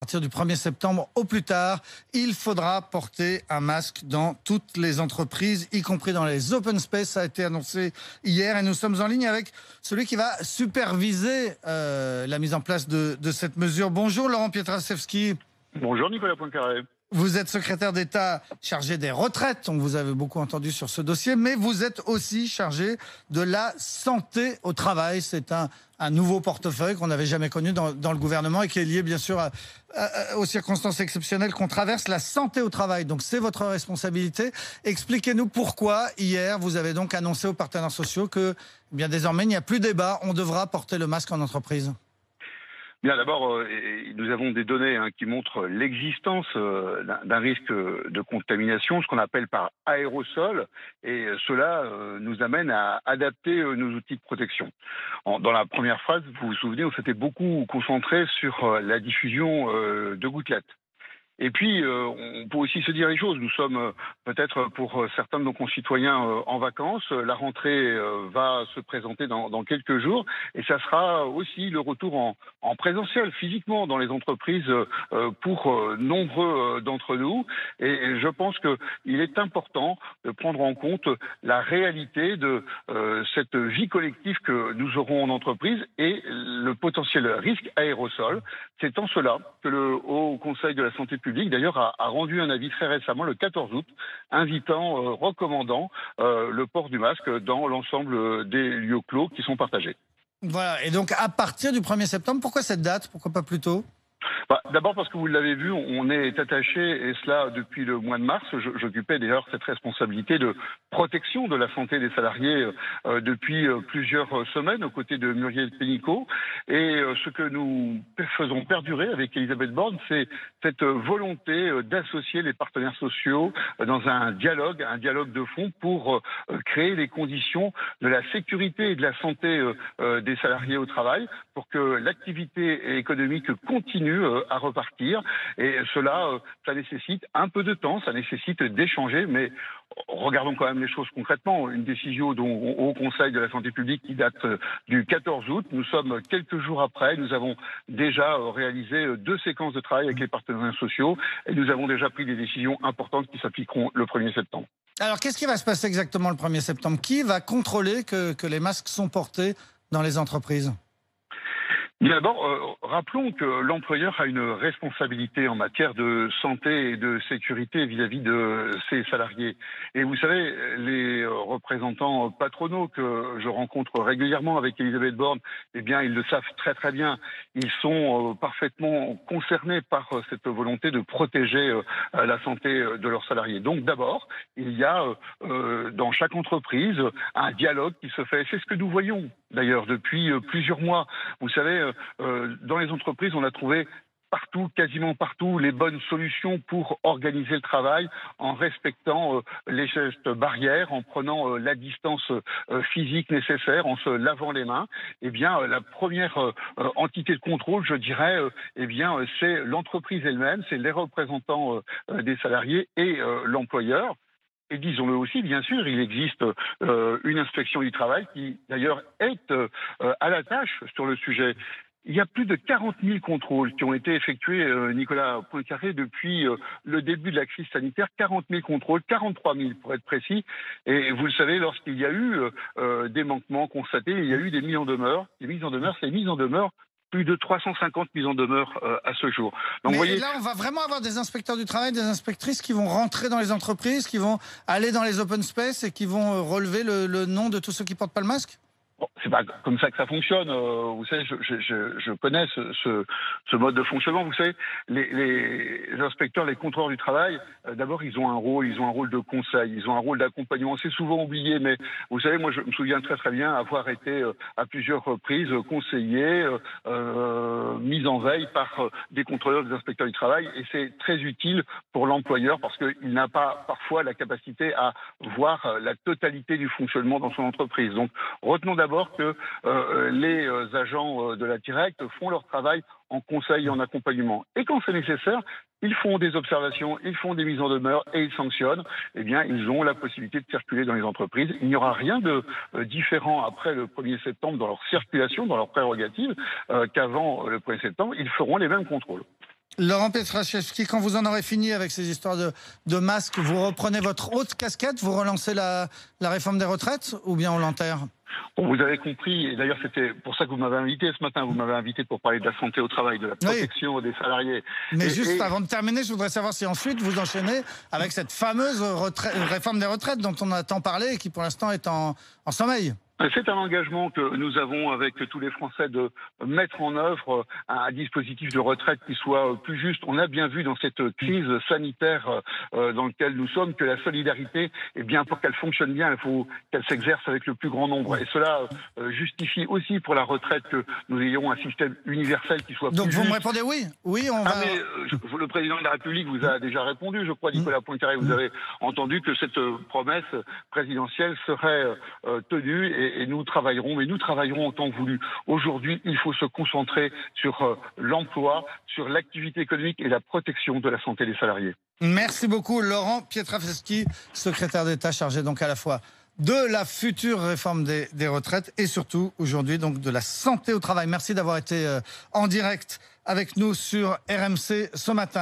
À partir du 1er septembre au plus tard, il faudra porter un masque dans toutes les entreprises, y compris dans les open space. Ça a été annoncé hier et nous sommes en ligne avec celui qui va superviser la mise en place de cette mesure. Bonjour Laurent Pietraszewski. Bonjour Nicolas Poincaré. Vous êtes secrétaire d'État chargé des retraites, on vous avez beaucoup entendu sur ce dossier, mais vous êtes aussi chargé de la santé au travail. C'est un nouveau portefeuille qu'on n'avait jamais connu dans le gouvernement et qui est lié bien sûr aux circonstances exceptionnelles qu'on traverse, la santé au travail. Donc c'est votre responsabilité. Expliquez-nous pourquoi hier vous avez donc annoncé aux partenaires sociaux que bien désormais il n'y a plus débat, on devra porter le masque en entreprise. Bien, d'abord, nous avons des données qui montrent l'existence d'un risque de contamination, ce qu'on appelle par aérosol, et cela nous amène à adapter nos outils de protection. Dans la première phase, vous vous souvenez, on s'était beaucoup concentré sur la diffusion de gouttelettes. Et puis, on peut aussi se dire les choses. Nous sommes peut-être pour certains de nos concitoyens en vacances. La rentrée va se présenter dans quelques jours. Et ça sera aussi le retour en présentiel, physiquement, dans les entreprises pour nombreux d'entre nous. Et je pense qu'il est important de prendre en compte la réalité de cette vie collective que nous aurons en entreprise et le potentiel risque aérosol. C'est en cela que le Haut Conseil de la santé publique d'ailleurs a rendu un avis très récemment, le 14 août, recommandant le port du masque dans l'ensemble des lieux clos qui sont partagés. Voilà, et donc à partir du 1er septembre, pourquoi cette date? Pourquoi pas plus tôt? D'abord parce que vous l'avez vu, on est attaché, et cela depuis le mois de mars. J'occupais d'ailleurs cette responsabilité de protection de la santé des salariés depuis plusieurs semaines aux côtés de Muriel Pénicaud. Et ce que nous faisons perdurer avec Elisabeth Borne, c'est cette volonté d'associer les partenaires sociaux dans un dialogue de fond pour créer les conditions de la sécurité et de la santé des salariés au travail pour que l'activité économique continue à repartir. Et cela, ça nécessite un peu de temps, ça nécessite d'échanger, mais regardons quand même les choses concrètement. Une décision au Conseil de la santé publique qui date du 14 août. Nous sommes quelques jours après. Nous avons déjà réalisé 2 séquences de travail avec les partenaires sociaux et nous avons déjà pris des décisions importantes qui s'appliqueront le 1er septembre. Alors, qu'est-ce qui va se passer exactement le 1er septembre? Qui va contrôler que les masques sont portés dans les entreprises? D'abord, rappelons que l'employeur a une responsabilité en matière de santé et de sécurité vis-à-vis de ses salariés. Et vous savez, les représentants patronaux que je rencontre régulièrement avec Elisabeth Borne, eh bien, ils le savent très très bien. Ils sont parfaitement concernés par cette volonté de protéger la santé de leurs salariés. Donc d'abord, il y a dans chaque entreprise un dialogue qui se fait. C'est ce que nous voyons d'ailleurs depuis plusieurs mois. Vous savez, dans les entreprises, on a trouvé partout, quasiment partout, les bonnes solutions pour organiser le travail en respectant les gestes barrières, en prenant la distance physique nécessaire, en se lavant les mains. Eh bien, la première entité de contrôle, je dirais, eh bien, c'est l'entreprise elle-même, c'est les représentants des salariés et l'employeur. Et disons-le aussi, bien sûr, il existe une inspection du travail qui, d'ailleurs, est à la tâche sur le sujet. Il y a plus de 40 000 contrôles qui ont été effectués, Nicolas Poincaré, depuis le début de la crise sanitaire. 40 000 contrôles, 43 000 pour être précis. Et vous le savez, lorsqu'il y a eu des manquements constatés, il y a eu des mises en demeure. Les mises en demeure, plus de 350 mises en demeure à ce jour. Donc, mais vous voyez, là, on va vraiment avoir des inspecteurs du travail, des inspectrices qui vont rentrer dans les entreprises, qui vont aller dans les open space et qui vont relever le nom de tous ceux qui portent pas le masque? Bon, c'est pas comme ça que ça fonctionne. Vous savez, je connais ce mode de fonctionnement. Vous savez, les inspecteurs, les contrôleurs du travail, d'abord, ils ont un rôle de conseil, ils ont un rôle d'accompagnement. C'est souvent oublié, mais vous savez, moi, je me souviens très très bien avoir été à plusieurs reprises conseillé, mis en veille par des contrôleurs, des inspecteurs du travail, et c'est très utile pour l'employeur parce qu'il n'a pas parfois la capacité à voir la totalité du fonctionnement dans son entreprise. Donc, retenons d'abord que les agents de la Directe font leur travail en conseil et en accompagnement. Et quand c'est nécessaire, ils font des observations, ils font des mises en demeure et ils sanctionnent. Eh bien, ils ont la possibilité de circuler dans les entreprises. Il n'y aura rien de différent après le 1er septembre dans leur circulation, dans leurs prérogatives, qu'avant le 1er septembre. Ils feront les mêmes contrôles. Laurent Pietraszewski, quand vous en aurez fini avec ces histoires de masques, vous reprenez votre haute casquette, vous relancez la réforme des retraites ou bien on l'enterre? Bon, vous avez compris, et d'ailleurs c'était pour ça que vous m'avez invité ce matin, vous m'avez invité pour parler de la santé au travail, de la protection des salariés. Mais avant de terminer, je voudrais savoir si ensuite vous enchaînez avec cette fameuse réforme des retraites dont on a tant parlé et qui pour l'instant est en sommeil. C'est un engagement que nous avons avec tous les Français de mettre en œuvre un dispositif de retraite qui soit plus juste. On a bien vu dans cette crise sanitaire dans laquelle nous sommes que la solidarité, eh bien, pour qu'elle fonctionne bien, il faut qu'elle s'exerce avec le plus grand nombre. Et cela justifie aussi pour la retraite que nous ayons un système universel qui soit plus juste. Donc vous me répondez oui? Oui, on va... le président de la République vous a déjà répondu, je crois, Nicolas Poincaré, vous avez entendu que cette promesse présidentielle serait tenue et nous travaillerons, mais nous travaillerons en temps voulu. Aujourd'hui, il faut se concentrer sur l'emploi, sur l'activité économique et la protection de la santé des salariés. Merci beaucoup, Laurent Pietraszewski, secrétaire d'État chargé donc à la fois de la future réforme des retraites et surtout aujourd'hui donc de la santé au travail. Merci d'avoir été en direct avec nous sur RMC ce matin.